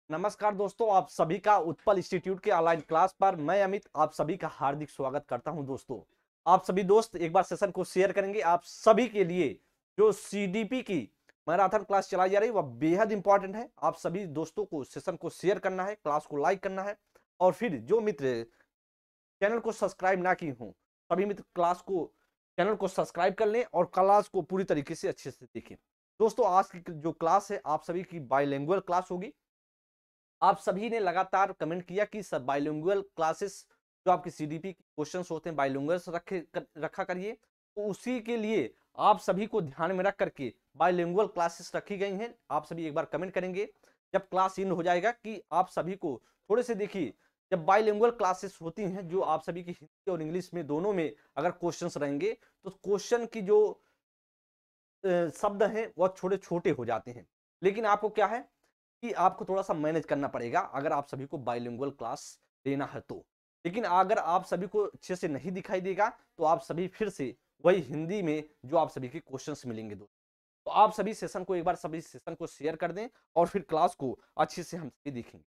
नमस्कार दोस्तों, आप सभी का उत्पल इंस्टीट्यूट के ऑनलाइन क्लास पर मैं अमित आप सभी का हार्दिक स्वागत करता हूं। दोस्तों, आप सभी दोस्त एक बार सेशन को शेयर करेंगे। आप सभी के लिए जो सीडीपी की मैराथन क्लास चलाई जा रही है वह बेहद इंपॉर्टेंट है। आप सभी दोस्तों को सेशन को शेयर करना है, क्लास को लाइक करना है और फिर जो मित्र चैनल को सब्सक्राइब ना की हो सभी मित्र क्लास को चैनल को सब्सक्राइब कर लें और क्लास को पूरी तरीके से अच्छे से देखें। दोस्तों, आज की जो क्लास है आप सभी की बाइलिंगुअल क्लास होगी। आप सभी ने लगातार कमेंट किया कि सब बाइलिंगुअल क्लासेस जो आपके सीडीपी के क्वेश्चंस होते हैं बाइलिंगुअल रखा करिए। तो उसी के लिए आप सभी को ध्यान में रख करके बाइलिंगुअल क्लासेस रखी गई हैं। आप सभी एक बार कमेंट करेंगे जब क्लास इन हो जाएगा कि आप सभी को थोड़े से देखिए, जब बाइलिंगुअल क्लासेस होती हैं जो आप सभी की हिंदी और इंग्लिश में दोनों में अगर क्वेश्चंस रहेंगे तो क्वेश्चन की जो शब्द हैं वह छोटे छोटे हो जाते हैं। लेकिन आपको क्या है कि आपको थोड़ा सा मैनेज करना पड़ेगा अगर आप सभी को बाइलिंगुअल क्लास लेना है तो। लेकिन अगर आप सभी को अच्छे से नहीं दिखाई देगा तो आप सभी फिर से वही हिंदी में जो आप सभी के क्वेश्चंस मिलेंगे दोस्तों। तो आप सभी सेशन को एक बार सभी सेशन को शेयर कर दें और फिर क्लास को अच्छे से हम सभी देखेंगे।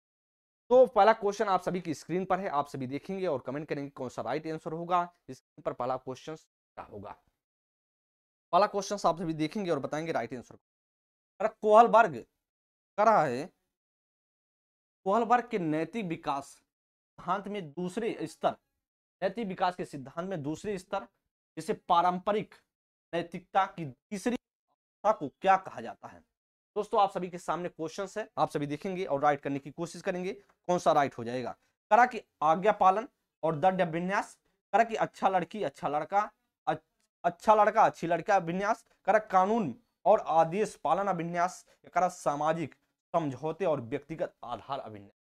तो पहला क्वेश्चन आप सभी की स्क्रीन पर है, आप सभी देखेंगे और कमेंट करेंगे कौन सा राइट आंसर होगा। स्क्रीन पर पहला क्वेश्चन क्या होगा। पहला क्वेश्चन आप सभी देखेंगे और बताएंगे राइट आंसर। कोहलबर्ग कह रहा है कोहलबर्ग के नैतिक विकास सिद्धांत में दूसरे स्तर नैतिक विकास के सिद्धांत में दूसरे स्तर जिसे पारंपरिक नैतिकता की तीसरी अवस्था को क्या कहा जाता है। दोस्तों, आप सभी के सामने क्वेश्चंस है, आप सभी देखेंगे और राइट करने की कोशिश करेंगे कौन सा राइट हो जाएगा। करा कि आज्ञा पालन और दंड विन्यास, करा कि अच्छा लड़की अच्छा लड़का अच्छा लड़का अच्छी लड़का विन्यास, करा कानून और आदेश पालन अभिन्यास, करा सामाजिक समझौते और व्यक्तिगत आधार अभिन्यास।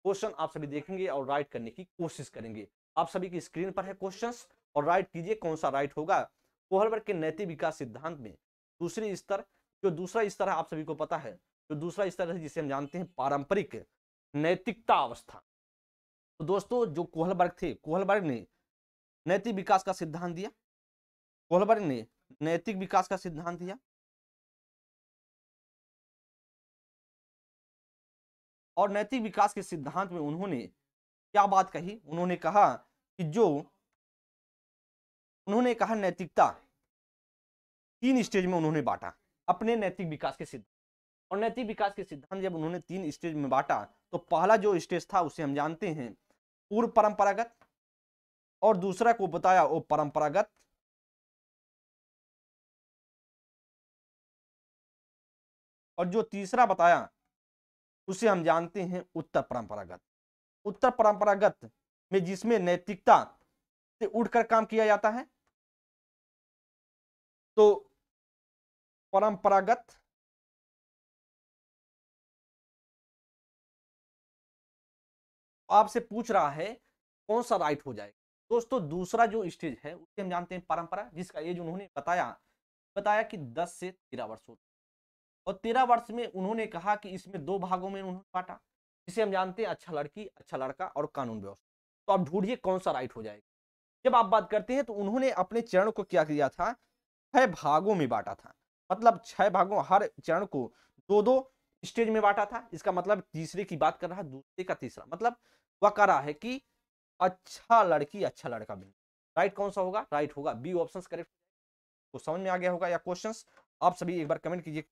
क्वेश्चन आप सभी देखेंगे और राइट करने की कोशिश करेंगे। आप सभी की स्क्रीन पर है क्वेश्चंस और राइट कीजिए कौन सा राइट होगा। कोहलबर्ग के नैतिक विकास सिद्धांत में दूसरी स्तर जो दूसरा स्तर है आप सभी को पता है, जो दूसरा स्तर है जिसे हम जानते हैं पारंपरिक नैतिकता अवस्था। तो दोस्तों, जो कोहलबर्ग थे, कोहलबर्ग ने नैतिक विकास का सिद्धांत दिया। कोहलबर्ग ने नैतिक विकास का सिद्धांत दिया और नैतिक विकास के सिद्धांत में उन्होंने क्या बात कही। उन्होंने कहा नैतिकता तीन स्टेज में उन्होंने बांटा अपने नैतिक विकास के सिद्धांत। और नैतिक विकास के सिद्धांत जब उन्होंने तीन स्टेज में बांटा तो पहला जो स्टेज था उसे हम जानते हैं पूर्व परंपरागत, और दूसरा को बताया वो परंपरागत, और जो तीसरा बताया उसे हम जानते हैं उत्तर परंपरागत। उत्तर परंपरागत में जिसमें नैतिकता से उठकर काम किया जाता है, तो परंपरागत आपसे पूछ रहा है कौन सा राइट हो जाएगा। दोस्तों, दूसरा जो स्टेज है उसे हम जानते हैं परंपरा, जिसका एज उन्होंने बताया बताया कि 10 से 13 वर्ष होता है। और 13 वर्ष में उन्होंने कहा कि इसमें दो भागों में उन्होंने बांटा, जिसे हम जानते हैं अच्छा लड़की अच्छा लड़का और कानून व्यवस्था। तो आप ढूंढिए कौन सा राइट हो जाएगा। जब आप बात करते हैं तो उन्होंने अपने चरण को क्या किया था, 6 भागों में बांटा था। मतलब 6 भागों, हर चरण को दो दो स्टेज में बांटा था। इसका मतलब तीसरे की बात कर रहा है, दूसरे का तीसरा, मतलब वह कह रहा है कि अच्छा लड़की अच्छा लड़का भी। राइट कौन सा होगा, राइट होगा बी ऑप्शन करेक्ट। तो समझ में आ गया होगा या क्वेश्चंस आप सभी एक बार कमेंट कीजिए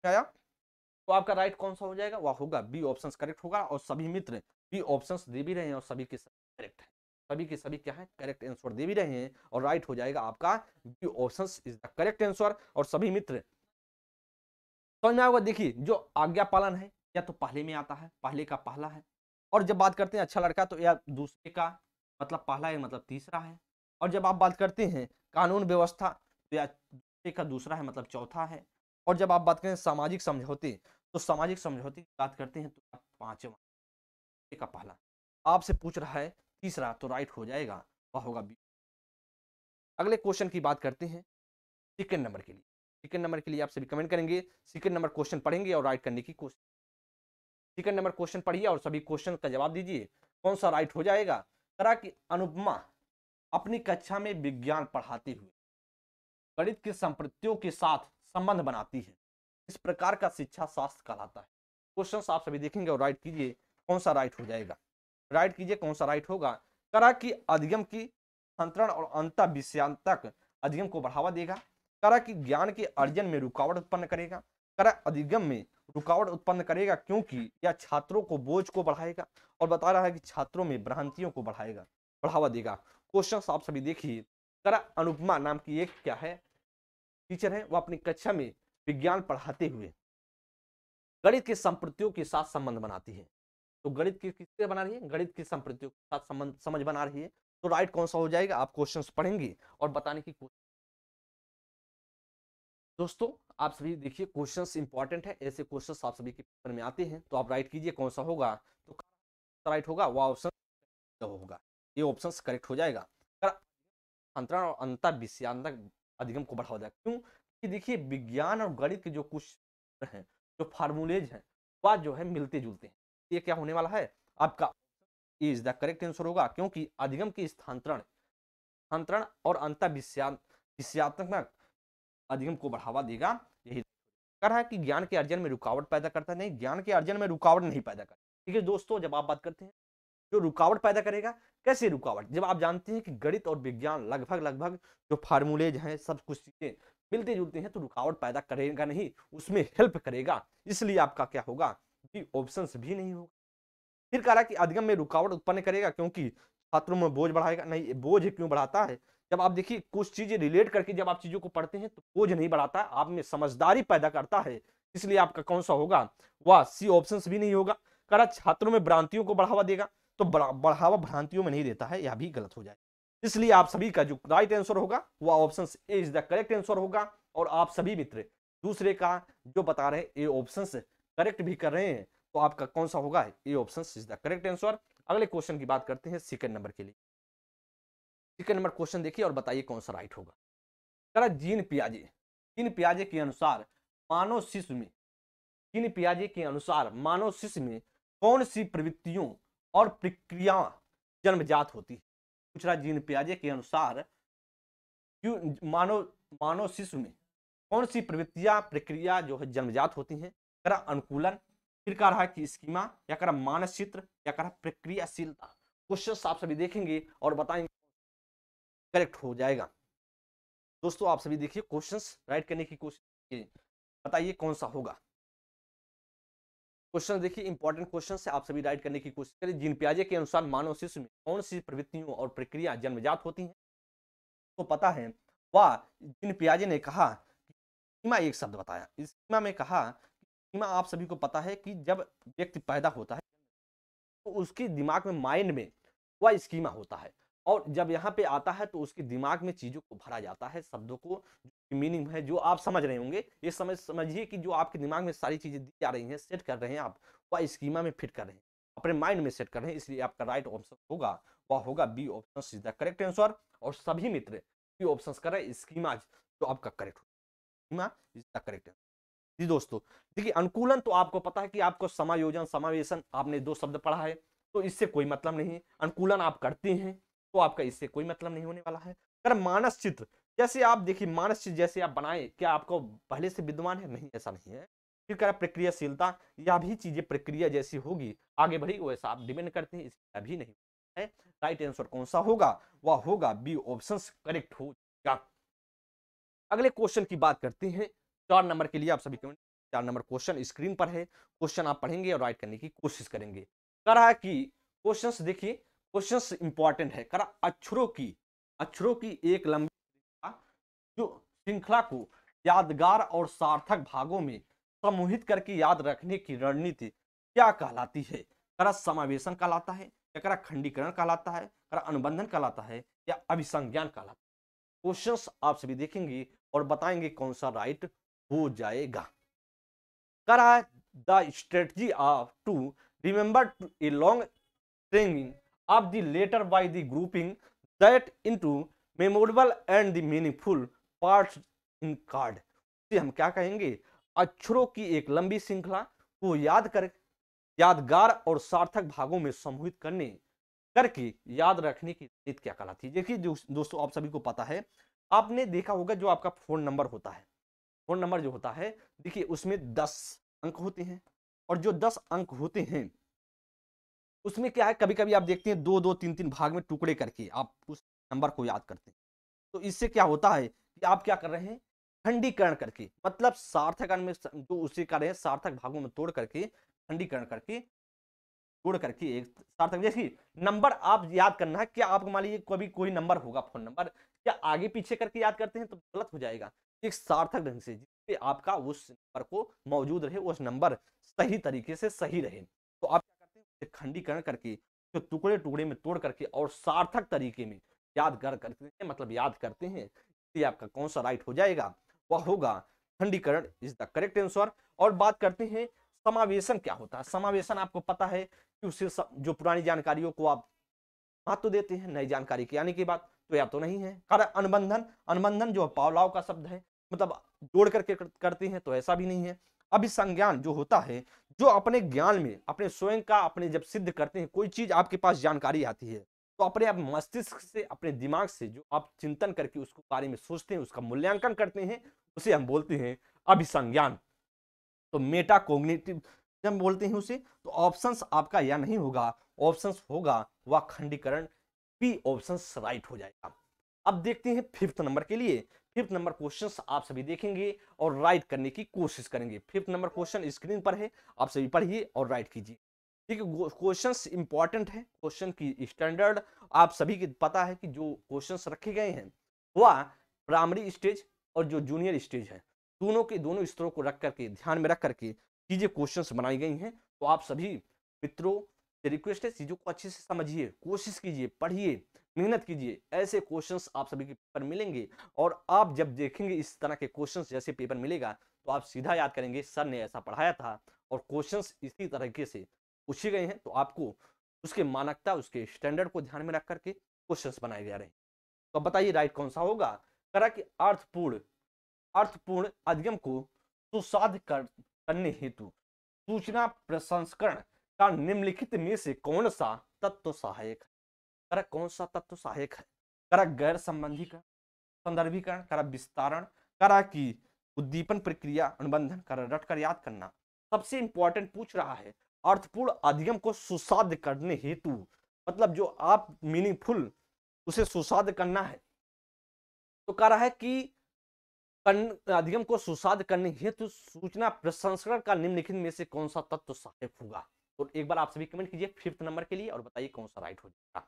आया। तो आपका राइट कौन सा हो जाएगा, वह होगा बी ऑप्शन करेक्ट होगा। और सभी मित्र बी ऑप्शन दे भी रहे हैं और सभी के करेक्ट है, सभी के सभी क्या है करेक्ट आंसर दे भी रहे हैं और राइट हो जाएगा आपका B option is the correct answer. और सभी मित्र समझ में आएगा। देखिए, जो आज्ञा पालन है या तो पहले में आता है, पहले का पहला है। और जब बात करते हैं अच्छा लड़का तो या दूसरे का मतलब पहला है, मतलब तीसरा है। और जब आप बात करते हैं कानून व्यवस्था तो या दूसरे का दूसरा है, मतलब चौथा है। और जब आप बात करें सामाजिक समझौते तो सामाजिक समझौते की बात करते हैं तो पांचवा का पहला। आपसे पूछ रहा है तीसरा, तो राइट हो जाएगा, वह होगा बी। अगले क्वेश्चन की बात करते हैं सेकंड नंबर के लिए। सेकंड नंबर के लिए आप सभी कमेंट करेंगे, सेकंड नंबर क्वेश्चन पढ़ेंगे और राइट करने की कोशिश। सेकंड नंबर क्वेश्चन पढ़िए और सभी क्वेश्चन का जवाब दीजिए कौन सा राइट हो जाएगा। तरह की अनुपमा अपनी कक्षा में विज्ञान पढ़ाते हुए गणित की संपत्तियों के साथ संबंध बनाती है, इस प्रकार का शिक्षा शास्त्र कहलाता है। क्वेश्चंस आप सभी देखेंगे और राइट कीजिए कौन सा राइट हो जाएगा। राइट कीजिए कौन सा राइट होगा। करा कि अधिगम की अंतरण और अंत विषयांतक अधिगम को बढ़ावा देगा। करा कि ज्ञान के अर्जन में रुकावट उत्पन्न करेगा। करा अधिगम में रुकावट उत्पन्न करेगा क्योंकि यह छात्रों को बोझ को बढ़ाएगा। और बता रहा है कि छात्रों में भ्रांतियों को बढ़ावा देगा। क्वेश्चन आप सभी देखिए। करा अनुपमा नाम की एक क्या है टीचर है, वो अपनी कक्षा में विज्ञान पढ़ाते हुए गणित के संप्रतियों के साथ संबंध बनाती है। तो गणित की किससे बना रही है, गणित की संप्रतियों के साथ संबंध समझ बना रही है। तो राइट कौन सा हो जाएगा, आप क्वेश्चंस पढ़ेंगे और बताने की कोशिश। दोस्तों आप सभी देखिए क्वेश्चंस इंपॉर्टेंट है, ऐसे क्वेश्चंस आप सभी के पेपर में आते हैं। तो आप राइट कीजिए कौन सा होगा। तो राइट होगा वह ऑप्शन होगा, ये ऑप्शन करेक्ट हो जाएगा। अंतरण और अंतर विषयांतक अधिगम को बढ़ावा देगा। क्यों कि देखिए विज्ञान और गणित के जो कुछ हैं, जो फार्मूलेज हैं, वह जो है मिलते जुलते हैं। ये क्या होने वाला है आपका इज द करेक्ट आंसर होगा। क्योंकि अधिगम की स्थानांतरण और अंतर विषयात्मक अधिगम को बढ़ावा देगा। यही कह रहा है कि ज्ञान के अर्जन में रुकावट पैदा करता है। नहीं, ज्ञान के अर्जन में रुकावट नहीं पैदा करता। ठीक है दोस्तों, जब आप बात करते हैं जो रुकावट पैदा करेगा, कैसे रुकावट, जब आप जानते हैं कि गणित और विज्ञान लगभग जो फार्मूलेज हैं, सब कुछ चीजें मिलते जुलते हैं, तो रुकावट पैदा करेगा नहीं, उसमें हेल्प करेगा। इसलिए आपका क्या होगा कि ऑप्शन भी नहीं होगा। फिर कह रहा कि अधिगम में रुकावट उत्पन्न करेगा क्योंकि छात्रों में बोझ बढ़ाएगा। नहीं, बोझ क्यों बढ़ाता है, जब आप देखिए कुछ चीजें रिलेट करके जब आप चीजों को पढ़ते हैं तो बोझ नहीं बढ़ाता है, आप में समझदारी पैदा करता है। इसलिए आपका कौन सा होगा, वह सी ऑप्शन भी नहीं होगा। कह रहा छात्रों में भ्रांतियों को बढ़ावा देगा, तो बढ़ावा भ्रांतियों में नहीं देता है, यह भी गलत हो जाए। इसलिए आप सभी का जो राइट आंसर होगा वह option A is the correct answer होगा। और आप सभी मित्र दूसरे का जो बता रहे हैं ए ऑप्शन करेक्ट भी कर रहे हैं, तो आपका कौन सा होगा, A option is the correct answer. अगले क्वेश्चन की बात करते हैं सेकंड नंबर के लिए। सेकंड नंबर क्वेश्चन देखिए और बताइए कौन सा राइट होगा। कह जीन पियाजे के अनुसार मानव शिशु में जीन पियाजे के अनुसार मानव शिशु में कौन सी प्रवृत्तियों और प्रक्रिया जन्मजात होती है। पूछ रहा जीन पियाजे के अनुसार मानव मानव शिशु में कौन सी प्रवृत्तियां प्रक्रिया जो है जन्मजात होती हैं। करा अनुकूलन, फिर कह रहा है कि स्कीमा, या करा मानस चित्र, या करा प्रक्रियाशीलता। क्वेश्चन आप सभी देखेंगे और बताएंगे करेक्ट हो जाएगा। दोस्तों आप सभी देखिए क्वेश्चंस राइट करने की कोशिश कीजिए, बताइए कौन सा होगा। क्वेश्चन देखिए इंपॉर्टेंट क्वेश्चन से आप सभी राइट करने की कोशिश करें। जीन पियाजे के अनुसार मानव शिशु में कौन सी प्रवृत्तियों और प्रक्रिया जन्मजात होती हैं। तो पता है वह जीन पियाजे ने कहा स्कीमा, एक शब्द बताया स्कीमा में, कहा स्कीमा आप सभी को पता है कि जब व्यक्ति पैदा होता है तो उसके दिमाग में माइंड में वह स्कीमा होता है, और जब यहाँ पे आता है तो उसके दिमाग में चीजों को भरा जाता है, शब्दों को मीनिंग है जो आप समझ रहे होंगे। ये समझिए कि जो आपके दिमाग में सारी चीजें दी जा रही हैं, सेट कर रहे हैं आप, वह स्कीमा में फिट कर रहे हैं, अपने माइंड में सेट कर रहे हैं। इसलिए आपका राइट ऑप्शन होगा वह होगा B option is the correct answer. और सभी मित्र बी ऑप्शन कर रहे हैं, स्कीमा तो आपका करेक्ट होगा, schema is the correct answer. जी दोस्तों देखिए अनुकूलन तो आपको पता है कि आपको समायोजन समावेशन आपने दो शब्द पढ़ा है, तो इससे कोई मतलब नहीं। अनुकूलन आप करते हैं तो आपका इससे कोई मतलब नहीं होने वाला है। अगर मानस चित्र, जैसे आप देखिए मानस चित्र जैसे आप बनाए, क्या आपको पहले से विद्यमान है, नहीं ऐसा नहीं है। फिर कह प्रक्रियाशीलता, यह भी चीजें प्रक्रिया जैसी होगी, आगे बढ़ी वैसा आप डिपेंड करते हैं, इसका भी नहीं है। राइट आंसर कौन सा होगा, वह होगा बी ऑप्शन करेक्ट होगा। अगले क्वेश्चन की बात करते हैं 4 नंबर के लिए। आप सभी कमेंट 4 नंबर क्वेश्चन स्क्रीन पर है, क्वेश्चन आप पढ़ेंगे और राइट करने की कोशिश करेंगे। कह रहा है कि क्वेश्चंस देखिए, क्वेश्चंस इंपॉर्टेंट है। कह रहा अक्षरों की एक लंबी जो श्रृंखला को यादगार और सार्थक भागों में समूहित करके याद रखने की रणनीति क्या कहलाती है। कह रहा समावेशन कहलाता है, या कह रहा खंडीकरण कहलाता है, कह रहा अनुबंधन कहलाता है, या अभिसंज्ञान कहलाता है। क्वेश्चंस आप सभी देखेंगे और बताएंगे कौन सा राइट हो जाएगा। कह रहा है the strategy of to remember a long string of the letter by the grouping that into memorable and the meaningful parts in card. हम क्या कहेंगे, अक्षरों की एक लंबी श्रृंखला को यादगार और सार्थक भागों में समूहित करके याद रखने की रीत क्या कहलाती है। देखिए दोस्तों आप सभी को पता है, आपने देखा होगा जो आपका फोन नंबर होता है, फोन नंबर जो होता है देखिए उसमें 10 अंक होते हैं, और जो 10 अंक होते हैं उसमें क्या है, कभी कभी आप देखते हैं दो दो तीन तीन भाग में टुकड़े करके आप उस नंबर को याद करते हैं। तो इससे क्या होता है कि आप क्या कर रहे हैं, खंडीकरण करके, मतलब सार्थक अंक में जो उसे कर रहे हैं सार्थक भागों में तोड़ करके, खंडीकरण करके, जोड़ करके एक सार्थक, जैसे नंबर आप याद करना है, क्या आपको मान लीजिए कभी कोई नंबर होगा फोन नंबर, क्या आगे पीछे करके याद करते हैं तो गलत हो जाएगा। एक सार्थक ढंग से जिससे आपका उस नंबर को मौजूद रहे, उस नंबर सही तरीके से सही रहे, तो आप क्या करते हैं, खंडीकरण करके, जो टुकड़े टुकड़े में तोड़ करके और सार्थक तरीके में याद कर करते हैं, मतलब याद करते हैं, इसलिए आपका कौन सा राइट हो जाएगा, वह होगा खंडीकरण इज द करेक्ट आंसर। और बात करते हैं समावेशन क्या होता है। समावेशन आपको पता है कि उससे जो पुरानी जानकारियों को आप महत्व देते हैं, नई जानकारी के आने के बाद, तो या तो नहीं है। कारण अनुबंधन, अनुबंधन जो पावलाव का शब्द है, मतलब जोड़ करके करते हैं, तो ऐसा भी नहीं है। अभिसंज्ञान जो होता है, जो अपने ज्ञान में अपने स्वयं का अपने जब सिद्ध करते हैं, कोई चीज आपके पास जानकारी आती है तो अपने आप मस्तिष्क से, अपने दिमाग से जो आप चिंतन करके उसको बारे में सोचते हैं, उसका मूल्यांकन करते हैं, उसे हम बोलते हैं अभिसंज्ञान। तो मेटा कोग्निटिव जब बोलते हैं उसे, तो ऑप्शंस आपका यह नहीं होगा, ऑप्शंस होगा वह खंडीकरण, बी ऑप्शंस राइट हो जाएगा। अब देखते हैं फिफ्थ नंबर के लिए। फिफ्थ नंबर क्वेश्चंस आप सभी देखेंगे और राइट करने की कोशिश करेंगे। फिफ्थ नंबर क्वेश्चन स्क्रीन पर है, आप सभी पढ़िए और राइट कीजिए। ठीक है, क्वेश्चंस इंपॉर्टेंट है, क्वेश्चन की स्टैंडर्ड आप सभी को पता है कि जो क्वेश्चंस रखे गए हैं वह प्राइमरी स्टेज और जो जूनियर स्टेज है, दोनों के दोनों स्तरों को रख करके, ध्यान में रख करके चीजें क्वेश्चंस बनाई गई हैं। तो आप सभी मित्रों से रिक्वेस्ट है, चीजों को अच्छे से समझिए, कोशिश कीजिए, पढ़िए, मेहनत कीजिए। ऐसे क्वेश्चंस आप सभी के पेपर मिलेंगे और आप जब देखेंगे इस तरह के क्वेश्चंस जैसे पेपर मिलेगा तो आप सीधा याद करेंगे सर ने ऐसा पढ़ाया था और क्वेश्चंस इसी तरीके से पूछे गए हैं, तो आपको उसके मानकता, उसके स्टैंडर्ड को ध्यान में रख करके क्वेश्चंस बनाए जा रहे हैं। तो बताइए राइट कौन सा होगा। करा कि अर्थपूर्ण अधिगम को सुसाध्य करने हेतु सूचना प्रसंस्करण का निम्नलिखित में से कौन सा तत्व सहायक है। करा कौन सा तत्व सहायक है। करा गैर संबंधीकरण, संदर्भीकरण, करा विस्तारण, करा की उद्दीपन प्रक्रिया, अनुबंधन, करा रट कर याद करना। सबसे इंपॉर्टेंट पूछ रहा है अर्थपूर्ण अधिगम को सुसाध्य करने हेतु, मतलब जो आप मीनिंगफुल उसे सुसाध्य करना है, तो कह रहा है कि अधिगम को सुसाध्य करने हेतु सूचना प्रसंस्करण का निम्नलिखित में से कौन सा तत्व सहायक होगा। तो एक बार आप सभी कमेंट कीजिए फिफ्थ नंबर के लिए और बताइए कौन सा राइट हो जाएगा।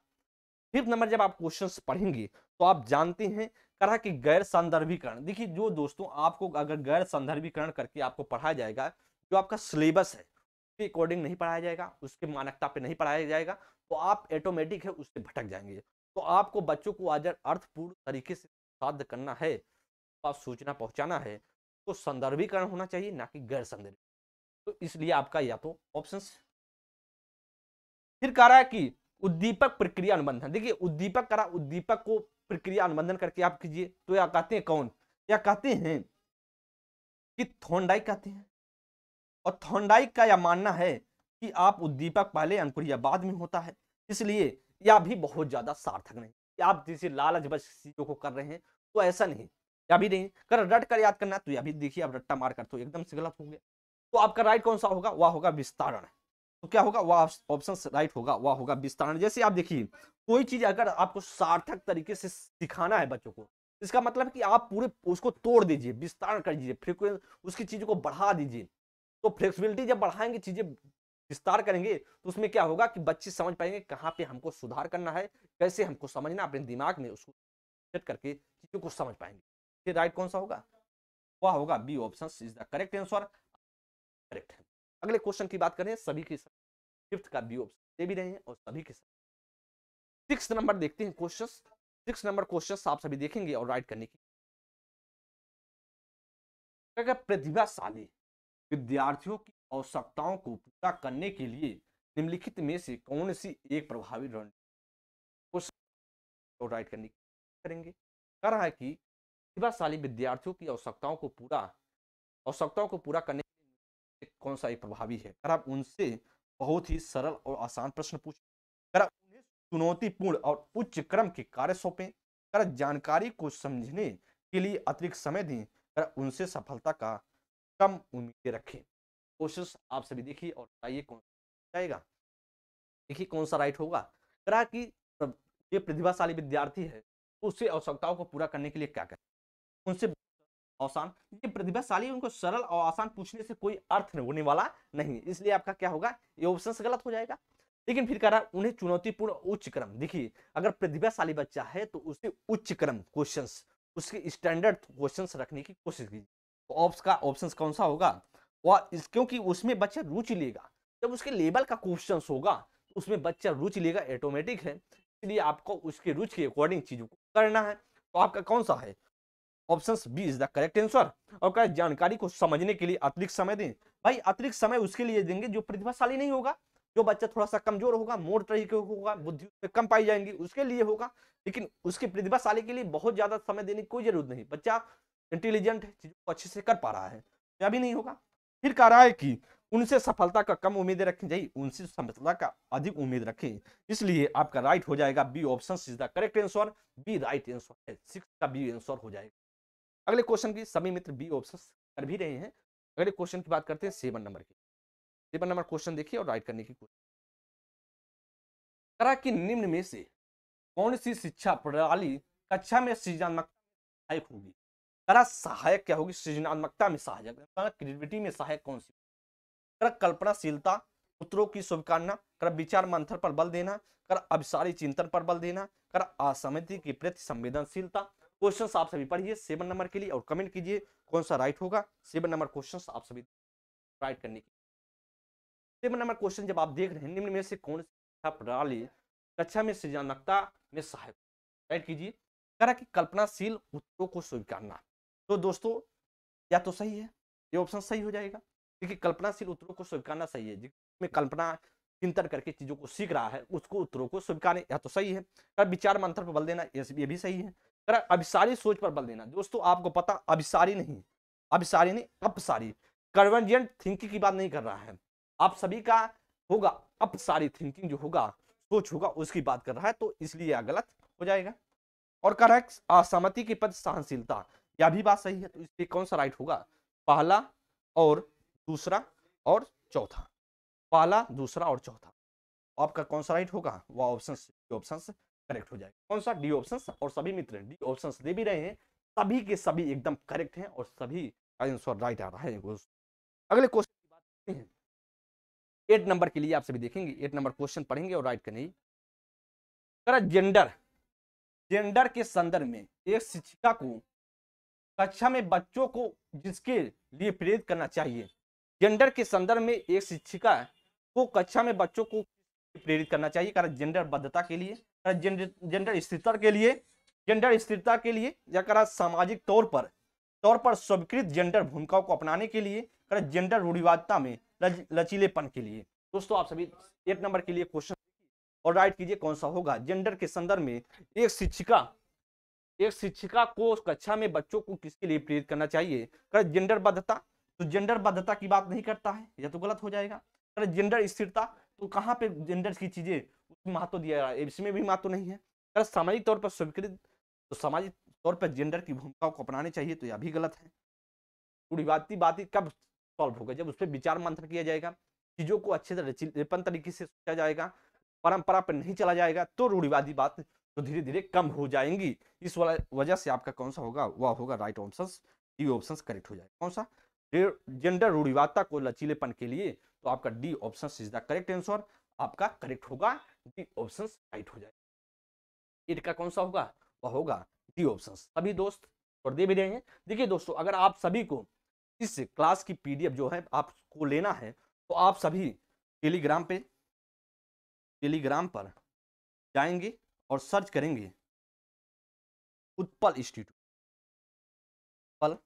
फिफ्थ नंबर जब आप क्वेश्चंस पढ़ेंगे तो आप जानते हैं कहा कि गैर संदर्भीकरण। देखिए जो दोस्तों आपको अगर गैर संदर्भीकरण करके आपको पढ़ाया जाएगा, जो आपका सिलेबस है उसके अकॉर्डिंग नहीं पढ़ाया जाएगा, उसके मानकता पे नहीं पढ़ाया जाएगा, तो आप ऑटोमेटिक है उससे भटक जाएंगे। तो आपको बच्चों को अगर अर्थपूर्ण तरीके से साध्य करना है, पास सूचना पहुंचाना है, तो संदर्भीकरण होना चाहिए ना कि गैर संदर्भ। तो इसलिए आपका या तो ऑप्शन। फिर कह रहा है कि उद्दीपक प्रक्रिया अनुबंधन। देखिए उद्दीपक करा, उद्दीपक को प्रक्रिया अनुबंधन करके आप कीजिए, तो या कहते हैं कौन, या कहते हैं कि थॉर्नडाइक कहते हैं। और थॉर्नडाइक का यह मानना है कि आप उद्दीपक पहले अंकुर या बाद में होता है, इसलिए यह भी बहुत ज्यादा सार्थक नहीं। आप जैसे लालच बस चीजों को कर रहे हैं, तो ऐसा नहीं, या भी नहीं कर रट कर याद करना, तो यह भी देखिए आप रट्टा मार कर तो एकदम से गलत हो गया। तो आपका राइट कौन सा होगा, वह होगा विस्तारण। तो क्या होगा, वह ऑप्शन राइट होगा, वह होगा विस्तारण। जैसे आप देखिए कोई चीज अगर आपको सार्थक तरीके से सिखाना है बच्चों को, इसका मतलब कि आप पूरे उसको तोड़ दीजिए, विस्तार कर दीजिए, फ्रीक्वेंस उसकी चीजों को बढ़ा दीजिए। तो फ्लेक्सिबिलिटी जब बढ़ाएंगे, चीजें विस्तार करेंगे, तो उसमें क्या होगा कि बच्चे समझ पाएंगे कहाँ पे हमको सुधार करना है, कैसे हमको समझना, अपने दिमाग में उसको सेट करके चीजों को समझ पाएंगे। फिर राइट कौन सा होगा, वह होगा B option is the correct answer. Correct है। अगले क्वेश्चन की बात करें, सभी के फिफ्थ का बी ऑप्शन दे भी रहे हैं और सभी के सिक्स नंबर देखते हैं क्वेश्चन। सिक्स नंबर क्वेश्चन आप सभी देखेंगे और राइट करने की। प्रतिभाशाली विद्यार्थियों की आवश्यकताओं को पूरा करने के लिए निम्नलिखित में से कौन सी एक प्रभावी रणनीति को राइट करने की करेंगे। कह रहा है कि प्रतिभाशाली विद्यार्थियों की आवश्यकताओं को पूरा करने के लिए कौन सा एक प्रभावी है। अगर आप उनसे बहुत ही सरल और आसान प्रश्न पूछें, अगर उन्हें चुनौतीपूर्ण और उच्च क्रम के कार्य सौंपें, अगर जानकारी को समझने के लिए अतिरिक्त समय दें, अगर उनसे सफलता का कम उम्मीदें रखें। कोशिश आप सभी देखिए और बताइए कौन जाएगा। देखिए कौन सा राइट होगा। करा कि ये प्रतिभाशाली विद्यार्थी है तो उससे आवश्यकताओं को पूरा करने के लिए क्या करें, उनसे आसान, ये प्रतिभाशाली उनको सरल और आसान पूछने से कोई अर्थ होने वाला नहीं, इसलिए आपका क्या होगा, ये ऑप्शन गलत हो जाएगा। लेकिन फिर कह रहा उन्हें चुनौतीपूर्ण उच्च क्रम, देखिए अगर प्रतिभाशाली बच्चा है तो उसे उच्च क्रम क्वेश्चंस, उसके स्टैंडर्ड क्वेश्चंस रखने की कोशिश कीजिए। तो ऑप्स का ऑप्शन कौन सा होगा, वह क्योंकि उसमें बच्चा रुचि लेगा, जब उसके लेवल का क्वेश्चन होगा तो उसमें बच्चा रुचि लेगा, ऑटोमेटिक है, इसलिए आपको उसके रुचि के अकॉर्डिंग चीजों को करना है। तो आपका कौन सा है, option B is the correct answer. और क्या जानकारी को समझने के लिए अतिरिक्त समय दें, भाई अतिरिक्त समय उसके लिए देंगे जो प्रतिभाशाली नहीं होगा, जो बच्चा थोड़ा सा कमजोर होगा, मोड़ तरीके होगा, बुद्धि उसमें कम पाई जाएंगी, उसके लिए होगा। लेकिन उसके प्रतिभाशाली के लिए बहुत ज्यादा समय देने की कोई जरूरत नहीं, बच्चा इंटेलिजेंट है, चीजों को अच्छे से कर पा रहा है, तो अभी नहीं होगा। फिर कह रहा है कि उनसे सफलता का कम उम्मीद रखें, जाइए उनसे सफलता का अधिक उम्मीद रखें, इसलिए आपका राइट हो जाएगा B option is the correct answer, B right answer है, 6 का बी आंसर हो जाएगा। अगले क्वेश्चन की सभी मित्र बी ऑप्शन कर भी रहे हैं। अगले क्वेश्चन की बात करते हैं 7 नंबर की। 7 नंबर क्वेश्चन देखिए और राइट करने की कोशिश करा कि निम्न में से कौन सी शिक्षा प्रणाली कक्षा में सृजनात्मक सहायक होगी। करा सहायक क्या होगी, सृजनात्मकता में सहायक, क्रिएटिविटी में सहायक कौन सी, कर कल्पनाशीलता, उत्तरों की शुभकामना, कर विचार मंथन पर बल देना, कर अभिसारी चिंतन पर बल देना, कर असहमति के प्रति संवेदनशीलता। क्वेश्चन आप सभी पढ़िए 7 नंबर के लिए और कमेंट कीजिए कौन सा राइट होगा। 7 नंबर क्वेश्चन आप सभी राइट करने की। 7 नंबर क्वेश्चन जब आप देख रहे हैं, निम्न में से कौन सी प्रणाली कक्षा में सृजनात्मकता में सहायक, राइट कीजिए। करा कि कल्पनाशील उत्तरों को स्वीकारना, तो दोस्तों या तो सही है, ये ऑप्शन सही हो जाएगा। देखिए कल्पनाशील उत्तरों को स्वीकारना सही है, जिसमें कल्पना चिंतन करके चीजों को सीख रहा है उसको उत्तरों को स्वीकारने, या तो सही है। कर विचार मंथन पर बल देना, ये भी सही है। कर अभिसारी सोच पर बल देना, दोस्तों आपको पता अभिसारी नहीं, अभिसारी नहीं अपसारी, कन्वर्जेंट थिंकिंग की बात नहीं कर रहा है, आप सभी का होगा अपसारी थिंकिंग, जो होगा सोच होगा उसकी बात कर रहा है, तो इसलिए यह गलत हो जाएगा। और करेक्ट असहमति के प्रति सहनशीलता, यह भी बात सही है, तो इसलिए कौन सा राइट होगा, पहला और दूसरा और चौथा, पहला दूसरा और चौथा। आपका कौन सा राइट होगा, वह ऑप्शन करेक्ट हो जाएगा। कौन सा, डी ऑप्शन। और सभी मित्र डी ऑप्शन दे भी रहे हैं, सभी के सभी एकदम करेक्ट हैं और सभी आंसर राइट आ रहा है। अगले क्वेश्चन की बात करते हैं 8 नंबर के लिए, आप सभी देखेंगे 8 नंबर क्वेश्चन पढ़ेंगे और राइट करेंगे। जेंडर, जेंडर के संदर्भ में एक शिक्षिका को कक्षा में बच्चों को जिसके लिए प्रेरित करना चाहिए, जेंडर के संदर्भ में एक शिक्षिका को कक्षा में बच्चों को प्रेरित करना चाहिए, कारण जेंडर बद्धता के लिए, जेंडर स्थिरता के लिए, जेंडर स्थिरता के लिए, या करा सामाजिक तौर पर स्वीकृत जेंडर भूमिकाओं को अपनाने के लिए, कर जेंडर रूढ़िवादिता में लचीलेपन के लिए। दोस्तों आप सभी 8 नंबर के लिए क्वेश्चन और राइट कीजिए कौन सा होगा। जेंडर के संदर्भ में एक शिक्षिका को कक्षा में बच्चों को किसके लिए प्रेरित करना चाहिए, कर जेंडर बद्धता, तो जेंडर बद्धता की बात नहीं करता है, यह तो गलत हो जाएगा। कर जेंडर स्थिरता, तो कहां पे जेंडर की चीजें उसमें महत्व दिया जा रहा है, इसमें भी महत्व नहीं है। कर सामाजिक तौर पर स्वीकृत, तो सामाजिक तौर पर जेंडर की भूमिकाओं को अपनाने चाहिए, तो यह भी गलत है। रूढ़िवादी बातें कब सॉल्व होगा, जब उस पर विचार मंथन किया जाएगा, चीजों को अच्छे से लचीलेपन तरीके से सोचा जाएगा, परंपरा पर नहीं चला जाएगा, तो रूढ़िवादी बात तो धीरे धीरे कम हो जाएंगी। इस वजह से आपका कौन सा होगा, वह होगा right option, D option correct हो जाएगा। कौन सा, जेंडर रूढ़िवादिता को लचीलेपन के लिए, तो आपका D option is the correct answer, आपका करेक्ट होगा, डी ऑप्शन राइट हो जाएगा। इट का कौन सा होगा, वह होगा डी ऑप्शन। सभी दोस्त और दे भी रहे हैं। देखिए दोस्तों अगर आप सभी को इस क्लास की पीडीएफ जो है आपको लेना है, तो आप सभी टेलीग्राम पर जाएंगे और सर्च करेंगे उत्पल इंस्टीट्यूट, पल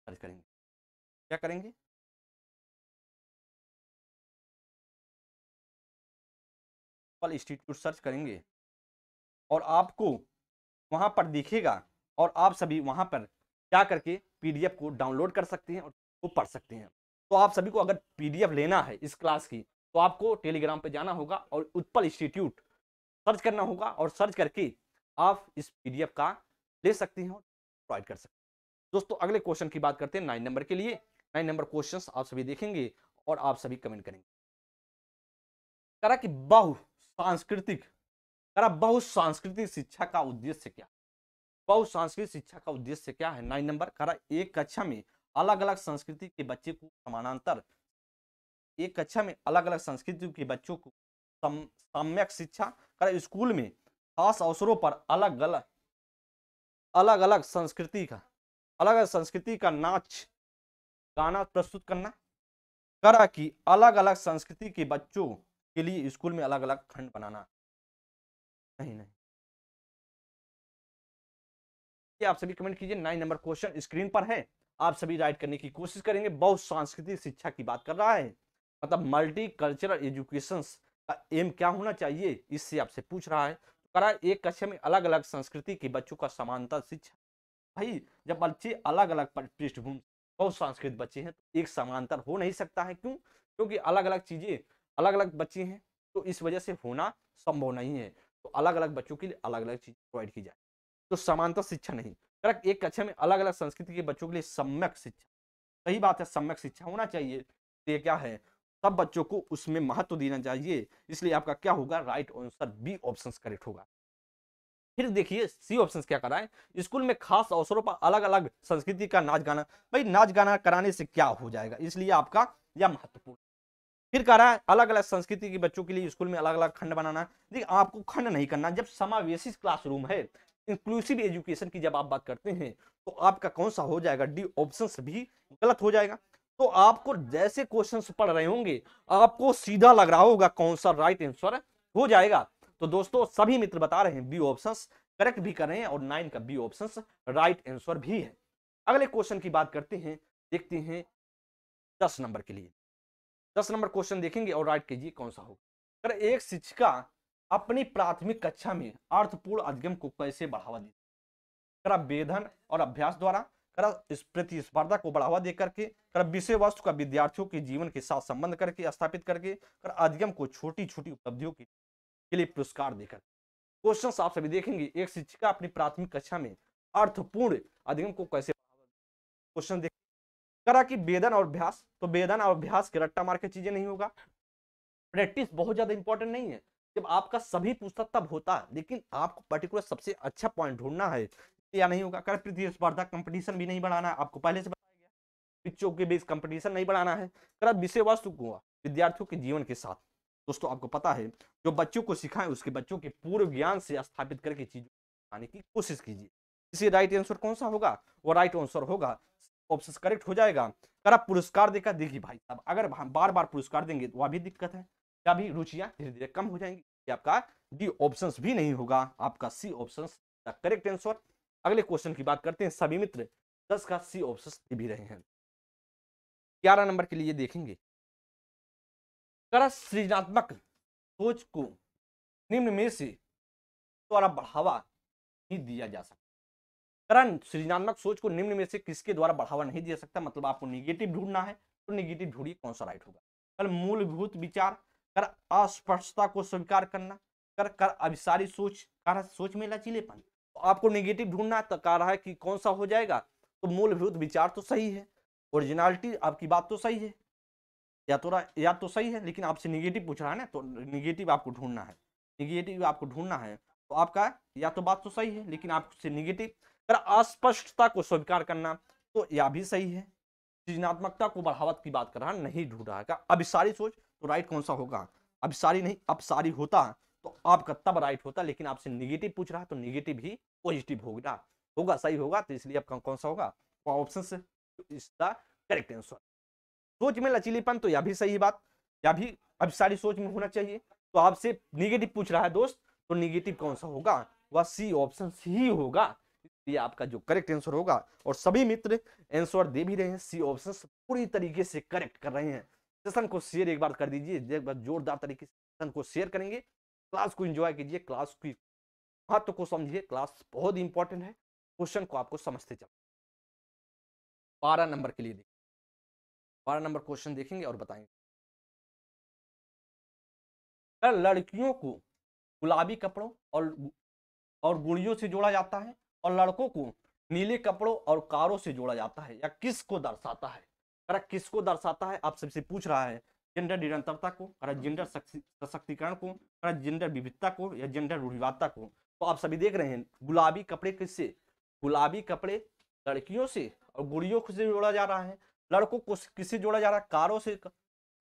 सर्च करेंगे, क्या करेंगे, पल इंस्टीट्यूट सर्च करेंगे और आपको वहां पर दिखेगा, और आप सभी वहां पर क्या करके पीडीएफ को डाउनलोड कर सकते हैं और वो पढ़ सकते हैं। तो आप सभी को अगर पीडीएफ लेना है इस क्लास की, तो आपको टेलीग्राम पे जाना होगा और उत्पल इंस्टीट्यूट सर्च करना होगा, और सर्च करके आप इस पीडीएफ का ले सकते हैं और प्रोवाइड कर सकते हैं। दोस्तों अगले क्वेश्चन की बात करते हैं 9 नंबर के लिए। 9 नंबर क्वेश्चन आप सभी देखेंगे और आप सभी कमेंट करेंगे। करा कि बहुसांस्कृतिक शिक्षा का उद्देश्य क्या? बहुसांस्कृतिक शिक्षा का उद्देश्य क्या है? 9 नंबर करा एक कक्षा में अलग अलग संस्कृति के बच्चे को समानांतर एक कक्षा में अलग अलग संस्कृति के बच्चों को सम्यक शिक्षा करा स्कूल में खास अवसरों पर अलग अलग संस्कृति का नाच गाना प्रस्तुत करना। करा कि अलग अलग संस्कृति के बच्चों के लिए स्कूल में अलग अलग खंड बनाना। नहीं नहीं, ये आप सभी कमेंट कीजिए। 9 नंबर क्वेश्चन स्क्रीन पर है, आप सभी राइट करने की कोशिश करेंगे। बहुत सांस्कृतिक शिक्षा की बात कर रहा है, मतलब मल्टी कल्चरल एजुकेशन का एम क्या होना चाहिए, इससे आपसे पूछ रहा है। तो करा एक कक्षा में अलग अलग संस्कृति के बच्चों का समांतर शिक्षा। भाई जब बच्चे अलग अलग पृष्ठभूमि बहुत सांस्कृतिक बच्चे हैं तो एक समांतर हो नहीं सकता है। क्यों? क्योंकि अलग अलग चीजें अलग अलग बच्चे हैं, तो इस वजह से होना संभव नहीं है। तो अलग अलग बच्चों के लिए अलग अलग चीज प्रोवाइड की जाए, तो समांतर शिक्षा नहीं। करेक्ट, एक कक्षा में अलग अलग संस्कृति के बच्चों के लिए सम्यक शिक्षा, सही बात है, सम्यक शिक्षा होना चाहिए। तो ये क्या है, सब बच्चों को उसमें महत्व देना चाहिए, इसलिए आपका क्या होगा, right answer B option correct होगा। फिर देखिए सी ऑप्शन क्या कर रहा है, स्कूल में खास अवसरों पर अलग अलग संस्कृति का नाच गाना। भाई नाच गाना कराने से क्या हो जाएगा, इसलिए आपका यह महत्वपूर्ण। फिर कह रहा है अलग अलग संस्कृति के बच्चों के लिए स्कूल में अलग अलग खंड बनाना। देखिए आपको खंड नहीं करना, जब समावेशी क्लासरूम है, इंक्लूसिव एजुकेशन की जब आप बात करते हैं तो आपका कौन सा हो जाएगा, डी ऑप्शन भी गलत हो जाएगा। तो आपको जैसे क्वेश्चन पढ़ रहे होंगे आपको सीधा लग रहा होगा कौन सा राइट आंसर हो जाएगा। तो दोस्तों सभी मित्र बता रहे हैं बी ऑप्शन करेक्ट भी कर रहे हैं और 9 का बी ऑप्शन राइट आंसर भी है। अगले क्वेश्चन की बात करते हैं, देखते हैं 10 नंबर के लिए। 10 नंबर क्वेश्चन देखेंगे और राइट कीजिए कौन सा होगा। एक शिक्षिका अपनी प्राथमिक कक्षा में अर्थपूर्ण अध्ययन को कैसे बढ़ावा देती है? वेधन और अभ्यास द्वारा, इस प्रतिस्पर्धा को बढ़ावा देकर के, विषय वस्तु का विद्यार्थियों के जीवन के साथ संबंध करके स्थापित करके, अध्ययन को छोटी छोटी उपलब्धियों के लिए पुरस्कार देकर। क्वेश्चन आप सभी देखेंगे, एक शिक्षिका अपनी प्राथमिक कक्षा में अर्थपूर्ण अध्ययन को कैसे, क्वेश्चन देख करा कि वेदन और अभ्यास, तो वेदन और अभ्यास के रट्टा मार के चीजें नहीं होगा। प्रैक्टिस बहुत ज्यादा इंपॉर्टेंट नहीं है, जब आपका सभी पूछता तब होता है, लेकिन आपको पर्टिकुलर सबसे अच्छा पॉइंट ढूंढना है, या नहीं होगा। कर प्रतिस्पर्धा कंपटीशन भी नहीं बढ़ाना है, आपको पहले से बताया गया, बच्चों के बीच कंपटीशन नहीं बढ़ाना है। कर विषय वस्तु को विद्यार्थियों के जीवन के साथ, दोस्तों आपको पता है जो बच्चों को सिखाएं उसके बच्चों के पूर्व ज्ञान से स्थापित करके चीजों को सिखाने की कोशिश कीजिए। इसे राइट आंसर कौन सा होगा, वो राइट आंसर होगा, ऑप्शन करेक्ट हो जाएगा। करा पुरस्कार देकर, देखिए भाई साहब अगर हम बार बार पुरस्कार देंगे तो वह भी दिक्कत है, क्या भी रुचियां धीरे धीरे कम हो जाएंगी। आपका डी ऑप्शन भी नहीं होगा, आपका सी ऑप्शन करेक्ट आंसर। अगले क्वेश्चन की बात करते हैं, सभी मित्र 10 का सी ऑप्शन भी रहे हैं। 11 नंबर के लिए देखेंगे, करा सृजनात्मक सोच को निम्न में से द्वारा बढ़ावा नहीं दिया जा सकता। करण सृजनात्मक सोच को निम्न में से किसके द्वारा बढ़ावा नहीं दिया सकता, मतलब आपको निगेटिव ढूंढना है, तो निगेटिव ढूंढिए कौन सा राइट होगा। कर मूलभूत विचार, कर अस्पष्टता को स्वीकार करना, कर अभिसारी सोच, कर सोच में लचीलेपन। तो आपको निगेटिव ढूंढना है, तो कह रहा है कि कौन सा हो जाएगा, तो मूलभूत विचार तो सही है, ओरिजिनलिटी आपकी बात तो सही है, या तो सही है, लेकिन आपसे निगेटिव पूछ रहा है ना, तो निगेटिव आपको ढूंढना है, निगेटिव आपको ढूंढना है। तो आपका या तो बात तो सही है लेकिन आपसे निगेटिव। अगर अस्पष्टता को स्वीकार करना, तो यह भी सही है। सृजनात्मकता को बढ़ावा की बात कर रहा नहीं ढूंढ रहा है। अभिसारी सोच, तो राइट कौन सा होगा, अभिसारी नहीं अपसारी होता तो आपका तब राइट होता, लेकिन आपसे निगेटिव पूछ रहा है तो निगेटिव ही पॉजिटिव होगा सही होगा, तो इसलिए आपका कौन सा होगा, ऑप्शन से इज द करेक्ट आंसर। सोच में लचीलेपन, तो यह भी सही बात, या भी अभिसारी सोच में होना चाहिए। तो आपसे निगेटिव पूछ रहा है दोस्त, तो निगेटिव कौन सा होगा, वह सी ऑप्शन ही होगा, ये आपका जो करेक्ट आंसर होगा। और सभी मित्र आंसर दे भी रहे हैं, सी ऑप्शन पूरी तरीके से करेक्ट कर रहे हैं। सेशन को शेयर एक बार कर दीजिए, जोरदार तरीके से सेशन को शेयर करेंगे। क्लास को एंजॉय कीजिए, क्लास की महत्व को समझिए, क्लास बहुत इंपॉर्टेंट है, क्वेश्चन को आपको समझते चलो। 12 नंबर के लिए 12 नंबर क्वेश्चन देखेंगे और बताएंगे। लड़कियों को गुलाबी कपड़ों और गुड़ियों से जोड़ा जाता है, और लड़कों को नीले कपड़ों और कारों से जोड़ा जाता है या किसको दर्शाता है? करेक्ट, किसको दर्शाता है आप सबसे पूछ रहा है। जेंडर निरंतरता को, करेक्ट, जेंडर सशक्तिकरण को, करेक्ट, जेंडर विविधता को या जेंडर रूढ़िवादिता को। तो आप सभी देख रहे हैं गुलाबी कपड़े किससे, गुलाबी कपड़े लड़कियों से और गुड़ियों से जोड़ा जा रहा है, लड़कों को किससे जोड़ा जा रहा है, कारों से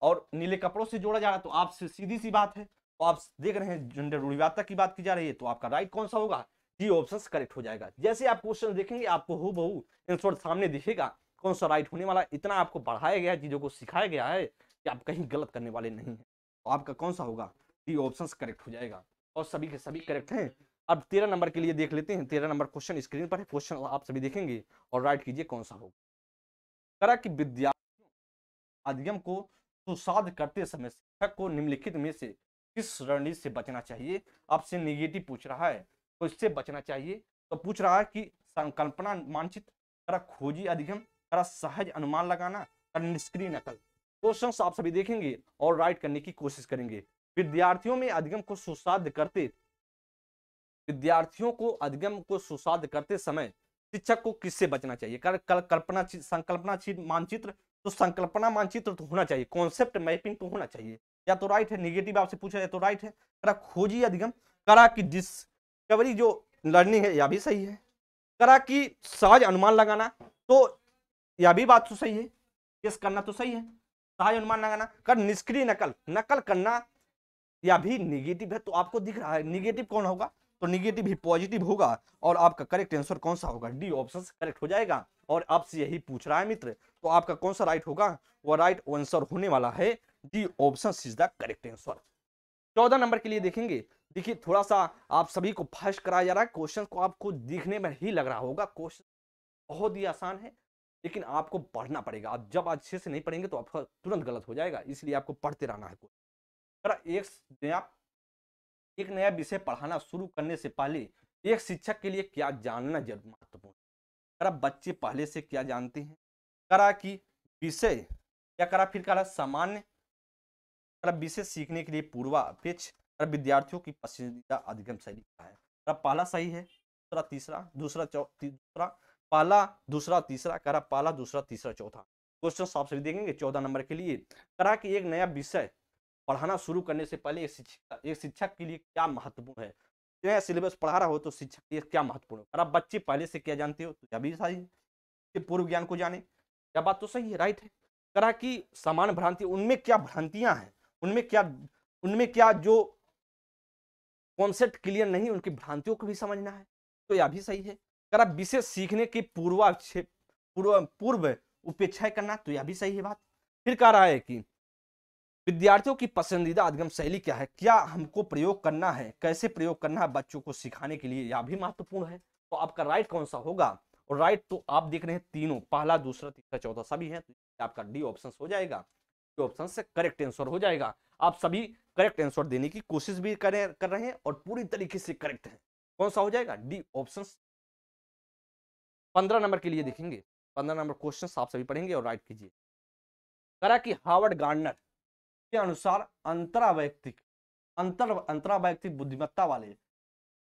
और नीले कपड़ों से जोड़ा जा रहा है। तो आपसे सीधी सी बात है, तो आप देख रहे हैं जेंडर रूढ़िवादिता की बात की जा रही है, तो आपका राइट कौन सा होगा, डी ऑप्शन करेक्ट हो जाएगा। जैसे आप क्वेश्चन देखेंगे आपको हूबहू आंसर सामने दिखेगा कौन सा राइट होने वाला। इतना आपको बढ़ाया गया है, चीजों को सिखाया गया है कि आप कहीं गलत करने वाले नहीं है। तो आपका कौन सा होगा, डी ऑप्शन करेक्ट हो जाएगा और सभी के सभी करेक्ट हैं। अब 13 नंबर के लिए देख लेते हैं। 13 नंबर क्वेश्चन स्क्रीन पर है, क्वेश्चन आप सभी देखेंगे और राइट कीजिए कौन सा होगा। करा कि विद्यार्थियों अधिगम को सुसाध करते समय शिक्षक को निम्नलिखित में से किस रणनीति से बचना चाहिए। आपसे नेगेटिव पूछ रहा है तो इससे बचना चाहिए। तो पूछ रहा है कि संकल्पना मानचित्र, करा खोजी अधिगम, करा सहज अनुमान लगाना, करा निष्क्रिय नकल। क्वेश्चंस आप सभी देखेंगे और राइट करने की कोशिश करेंगे। विद्यार्थियों में अधिगम को सुसाध्य करते विद्यार्थियों को अधिगम को सुसाध्य करते समय शिक्षक को किससे बचना चाहिए। कल्पना संकल्पना मानचित्र, तो संकल्पना मानचित्र तो होना चाहिए, कॉन्सेप्ट मैपिंग तो होना चाहिए, या तो राइट है। निगेटिव आपसे पूछा जाए तो राइट है। करा खोजी अधिगम, करा की डिस्कवरी जो लर्निंग है यह भी सही है। करा की सहज अनुमान लगाना, तो यह भी बात तो सही है, केस करना तो सही है, सहज अनुमान लगाना। कर निष्क्रिय नकल, नकल करना या भी निगेटिव है। तो आपको दिख रहा है निगेटिव कौन होगा, तो निगेटिव ही पॉजिटिव होगा और आपका करेक्ट आंसर कौन सा होगा, डी ऑप्शन करेक्ट हो जाएगा। और आपसे यही पूछ रहा है मित्र, तो आपका कौन सा राइट होगा, वो राइट आंसर होने वाला है D option is the correct answer. 14 number के लिए देखेंगे। देखिए थोड़ा सा आप सभी को फास्ट कराया जा रहा है, क्वेश्चन को आपको दिखने में ही लग रहा होगा क्वेश्चन बहुत ही आसान है, लेकिन आपको पढ़ना पड़ेगा। आप जब अच्छे से नहीं पढ़ेंगे तो आपका तुरंत गलत हो जाएगा, इसलिए आपको पढ़ते रहना है। एक नया विषय पढ़ाना शुरू करने से पहले एक शिक्षक के लिए क्या जानना जरूर महत्वपूर्ण। करा बच्चे पहले से क्या जानते हैं, करा कि विषय, या करा फिर करा सामान्य, करा विषय सीखने के लिए पूर्वापेक्ष, करा विद्यार्थियों की पसंदीदा अधिगम शैली क्या है। करा पहला सही है, दूसरा तीसरा, दूसरा पहला दूसरा तीसरा, करा पहला दूसरा तीसरा चौथा। क्वेश्चन आप सभी देखेंगे 14 नंबर के लिए। करा कि एक नया विषय पढ़ाना शुरू करने से पहले एक शिक्षक के लिए क्या महत्वपूर्ण है। नया सिलेबस पढ़ा रहा हो तो शिक्षक के लिए क्या महत्वपूर्ण है। अगर बच्चे पहले से क्या जानते हो तो यह भी सही है, पूर्व ज्ञान को जाने, यह बात तो सही है, राइट है। करा की समान भ्रांति, उनमें क्या भ्रांतियां हैं, उनमें क्या जो कॉन्सेप्ट क्लियर नहीं, उनकी भ्रांतियों को भी समझना है, तो यह भी सही है। करा विशेष सीखने की पूर्व उपेक्षा करना, तो यह भी सही है बात। फिर कह रहा है कि विद्यार्थियों की पसंदीदा अधिगम शैली क्या है, क्या हमको प्रयोग करना है, कैसे प्रयोग करना है बच्चों को सिखाने के लिए, यह भी महत्वपूर्ण है। तो आपका राइट कौन सा होगा, और राइट तो आप देख रहे हैं तीनों, पहला दूसरा तीसरा चौथा सभी है, तो आपका डी ऑप्शन हो जाएगा, डी ऑप्शन से करेक्ट आंसर हो जाएगा। आप सभी करेक्ट आंसर देने की कोशिश भी कर रहे हैं और पूरी तरीके से करेक्ट है। कौन सा हो जाएगा, डी ऑप्शन। 15 नंबर के लिए देखेंगे, 15 नंबर क्वेश्चन आप सभी पढ़ेंगे और राइट कीजिए। करा कि हार्वर्ड गार्डनर के अनुसार अंतरावैयक्तिक बुद्धिमत्ता वाले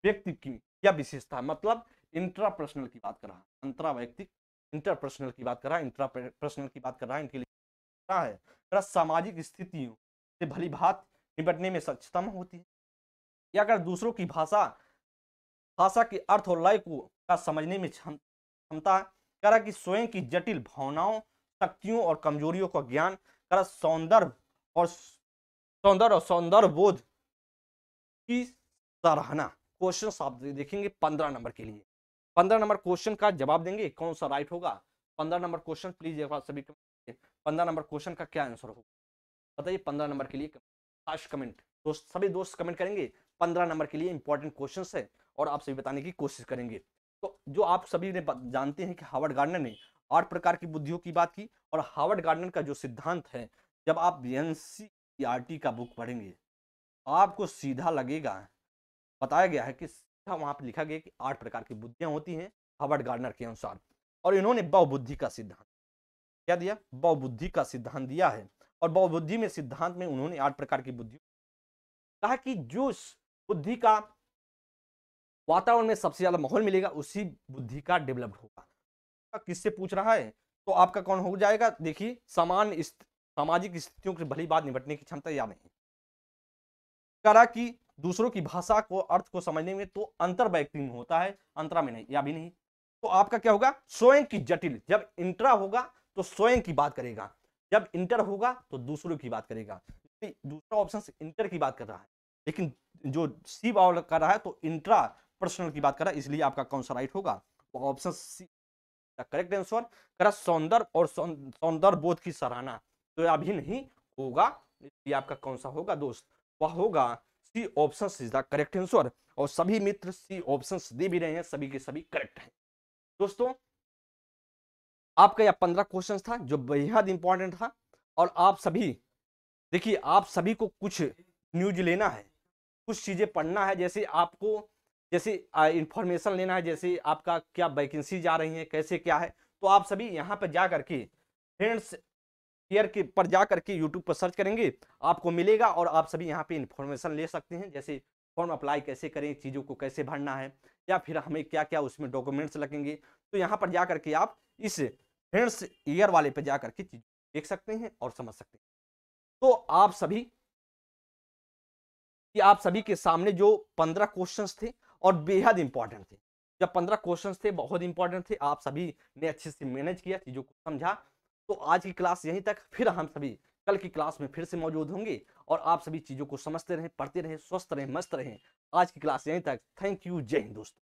व्यक्ति की क्या विशेषता है। मतलब इंट्रापर्सनल की बात कर रहा है, अंतरावैयक्तिक इंटरपर्सनल की बात कर रहा है, इंट्रापर्सनल की बात कर रहा है, इनके लिए क्या है, सामाजिक स्थितियों से भली भांति निपटने में सक्षम होती है, या अगर दूसरों की भाषा के अर्थ और लय को का समझने में क्षमता है। कह रहा कि स्वयं की जटिल भावनाओं, शक्तियों और कमजोरियों का ज्ञान, कह सौंदर्य और सौंदर्य बोध की सराहना। क्वेश्चन आप देखेंगे 15 नंबर के लिए। 15 नंबर क्वेश्चन का जवाब देंगे कौन सा राइट होगा। 15 नंबर क्वेश्चन प्लीज एक बार सभी 15 नंबर क्वेश्चन का क्या आंसर होगा बताइए। 15 नंबर के लिए फास्ट कमेंट, सभी दोस्त कमेंट करेंगे। 15 नंबर के लिए इंपॉर्टेंट क्वेश्चन है और आप सभी बताने की कोशिश करेंगे। तो जो आप सभी ने जानते हैं कि हार्वर्ड गार्डनर ने 8 प्रकार की बुद्धियों की बात की, और हार्वर्ड गार्डनर का जो सिद्धांत है, जब आप एनसीईआरटी का बुक पढ़ेंगे आपको सीधा लगेगा, बताया गया है कि सीधा वहां पर लिखा गया कि 8 प्रकार की बुद्धियां होती हैं हार्वर्ड गार्डनर के अनुसार। और इन्होंने बहुबुद्धि का सिद्धांत क्या दिया, बहुबुद्धि का सिद्धांत दिया है। और बहुबुद्धि में सिद्धांत में उन्होंने 8 प्रकार की बुद्धि कहा कि जो बुद्धि का वातावरण में सबसे ज्यादा माहौल मिलेगा उसी बुद्धि का डेवलप्ड होगा। किससे पूछ रहा है? तो आपका कौन हो जाएगा? देखिए, सामाजिक स्थितियों से भली बात निपटने की क्षमता या नहीं। करा कि दूसरों की भाषा को, अर्थ को समझने में तो अंतर व्यक्ति में होता है, अंतरा में नहीं, या भी नहीं। तो आपका क्या होगा? स्वयं की जटिल। जब इंट्रा होगा तो स्वयं की बात करेगा, जब इंटर होगा तो दूसरों की बात करेगा। दूसरा ऑप्शन इंटर की बात कर रहा है, लेकिन जो सी वाला कर रहा है तो इंट्रा पर्सनल की बात कर रहा है, इसलिए आपका कौन सा राइट होगा? वो ऑप्शन सी करेक्ट आंसर। करा सौंदर्य और सौंदर्य बोध की सराहना, तो यह भी नहीं होगा, इसलिए आपका कौन सा होगा दोस्त? वह होगा C option is the correct answer. और सभी मित्र सी ऑप्शन दे भी रहे हैं, सभी के सभी करेक्ट हैं दोस्तों। आपका यह 15 क्वेश्चन था जो बेहद इंपॉर्टेंट था। और आप सभी देखिए, आप सभी को कुछ न्यूज लेना है, कुछ चीजें पढ़ना है, जैसे आपको जैसे इंफॉर्मेशन लेना है, जैसे आपका क्या वैकेंसी जा रही है, कैसे क्या है। तो आप सभी यहाँ पर जा करके फ्रेंड्स ईयर के पर जा करके यूट्यूब पर सर्च करेंगे, आपको मिलेगा और आप सभी यहाँ पे इंफॉर्मेशन ले सकते हैं, जैसे फॉर्म अप्लाई कैसे करें, चीज़ों को कैसे भरना है, या फिर हमें क्या क्या उसमें डॉक्यूमेंट्स लगेंगे। तो यहाँ पर जा करके आप इस फ्रेंड्स ईयर वाले पे जा करके चीज़ देख सकते हैं और समझ सकते हैं। तो आप सभी के सामने जो 15 क्वेश्चंस थे और बेहद इंपॉर्टेंट थे, जब 15 क्वेश्चंस थे बहुत इंपॉर्टेंट थे, आप सभी ने अच्छे से मैनेज किया, चीजों को समझा। तो आज की क्लास यहीं तक, फिर हम सभी कल की क्लास में फिर से मौजूद होंगे और आप सभी चीजों को समझते रहें, पढ़ते रहें, स्वस्थ रहें, मस्त रहें। आज की क्लास यहीं तक। Thank you. जय हिंद दोस्तों।